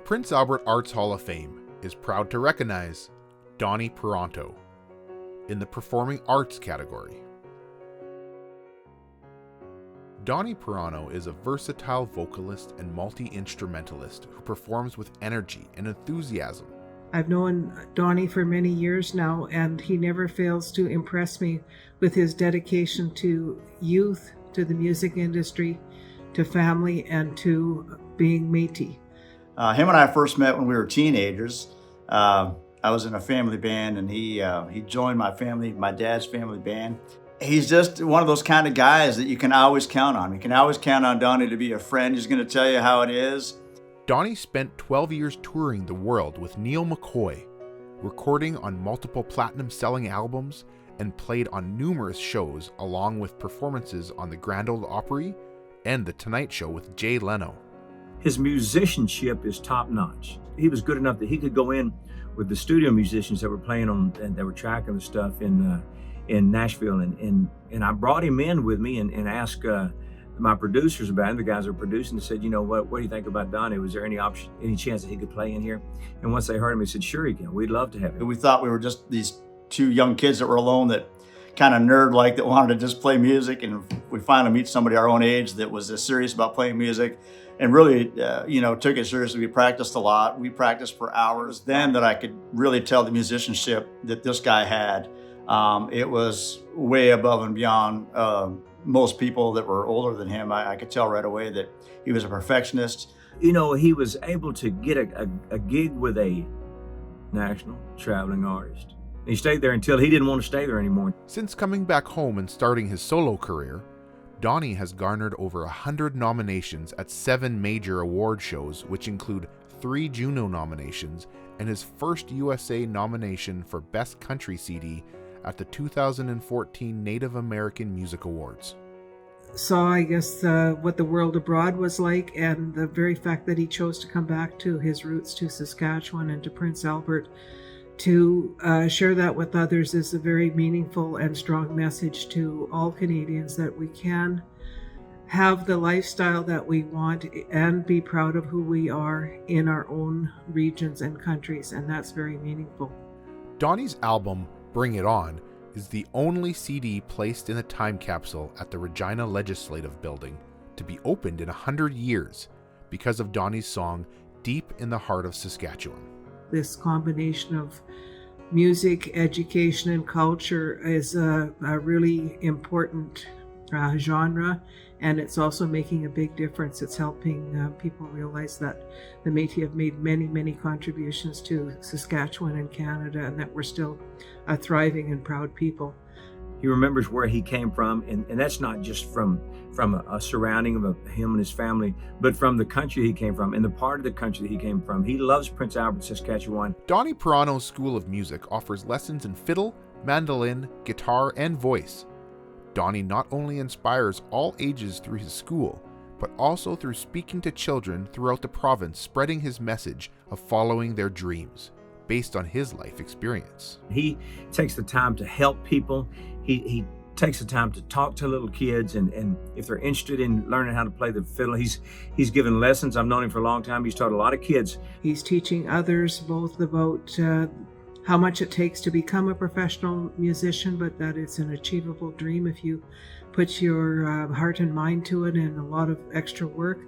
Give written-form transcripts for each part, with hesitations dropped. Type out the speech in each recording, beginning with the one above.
Prince Albert Arts Hall of Fame is proud to recognize Donny Parenteau in the Performing Arts category. Donny Parenteau is a versatile vocalist and multi-instrumentalist who performs with energy and enthusiasm. I've known Donny for many years now, and he never fails to impress me with his dedication to youth, to the music industry, to family, and to being Métis. Him and I first met when we were teenagers. I was in a family band, and he joined my dad's family band. He's just one of those kind of guys that you can always count on. You can always count on Donny to be a friend. He's going to tell you how it is. Donny spent 12 years touring the world with Neil McCoy, recording on multiple platinum-selling albums, and played on numerous shows along with performances on the Grand Ole Opry and The Tonight Show with Jay Leno. His musicianship is top-notch. He was good enough that he could go in with the studio musicians that were playing on and that were tracking the stuff in Nashville, and I brought him in with me and asked my producers about him, the guys that were producing, and said, you know, what do you think about Donny? Was there any chance that he could play in here? And once they heard him, they said, sure he can. We'd love to have him. We thought we were just these two young kids that were alone, that kind of nerd-like, that wanted to just play music, and we finally meet somebody our own age that was as serious about playing music and really, took it seriously. We practiced a lot. We practiced for hours. Then that I could really tell the musicianship that this guy had. It was way above and beyond most people that were older than him. I could tell right away that he was a perfectionist. You know, he was able to get a gig with a national traveling artist. He stayed there until he didn't want to stay there anymore. Since coming back home and starting his solo career, Donny has garnered over 100 nominations at 7 major award shows, which include 3 Juno nominations and his first USA nomination for Best Country CD at the 2014 Native American Music Awards. Saw, I guess, what the world abroad was like, and the very fact that he chose to come back to his roots, to Saskatchewan and to Prince Albert, to share that with others is a very meaningful and strong message to all Canadians that we can have the lifestyle that we want and be proud of who we are in our own regions and countries, and that's very meaningful. Donny's album, Bring It On, is the only CD placed in a time capsule at the Regina Legislative Building to be opened in 100 years because of Donny's song Deep in the Heart of Saskatchewan. This combination of music, education, and culture is a really important genre, and it's also making a big difference. It's helping people realize that the Métis have made many, many contributions to Saskatchewan and Canada, and that we're still a thriving and proud people. He remembers where he came from, and that's not just from a surrounding of him and his family, but from the country he came from and the part of the country that he came from. He loves Prince Albert, Saskatchewan. Donny Parenteau's School of Music offers lessons in fiddle, mandolin, guitar, and voice. Donny not only inspires all ages through his school, but also through speaking to children throughout the province, spreading his message of following their dreams based on his life experience. He takes the time to help people. He takes the time to talk to little kids, and if they're interested in learning how to play the fiddle, he's given lessons. I've known him for a long time. He's taught a lot of kids. He's teaching others both about how much it takes to become a professional musician, but that it's an achievable dream if you put your heart and mind to it and a lot of extra work.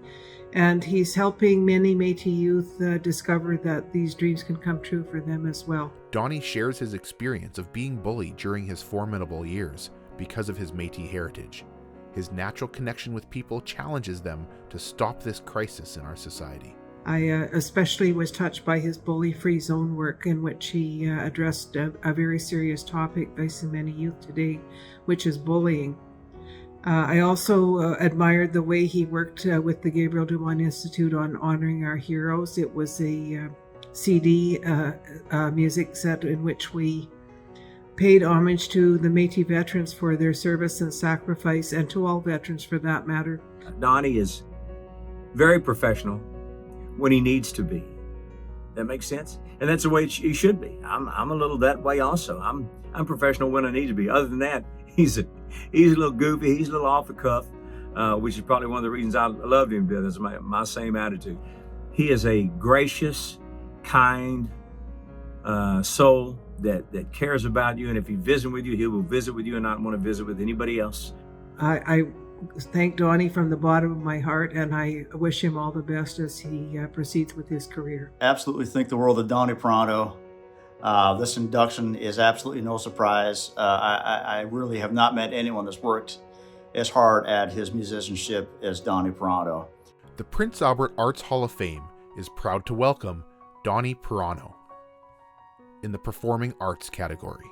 And he's helping many Métis youth discover that these dreams can come true for them as well. Donny shares his experience of being bullied during his formidable years because of his Métis heritage. His natural connection with people challenges them to stop this crisis in our society. I especially was touched by his bully-free zone work, in which he addressed a very serious topic facing many youth today, which is bullying. I also admired the way he worked with the Gabriel Dumont Institute on honoring our heroes. It was a CD music set in which we paid homage to the Métis veterans for their service and sacrifice, and to all veterans for that matter. Donny is very professional when he needs to be. That makes sense? And that's the way he should be. I'm a little that way also. I'm professional when I need to be. Other than that, he's a little goofy, he's a little off the cuff, which is probably one of the reasons I love him. That's my same attitude. He is a gracious, kind soul that cares about you. And if he visits with you, he will visit with you and not want to visit with anybody else. I thank Donny from the bottom of my heart, and I wish him all the best as he proceeds with his career. Absolutely think the world of Donny Parenteau. This induction is absolutely no surprise. I really have not met anyone that's worked as hard at his musicianship as Donny Parenteau. The Prince Albert Arts Hall of Fame is proud to welcome Donny Parenteau in the Performing Arts category.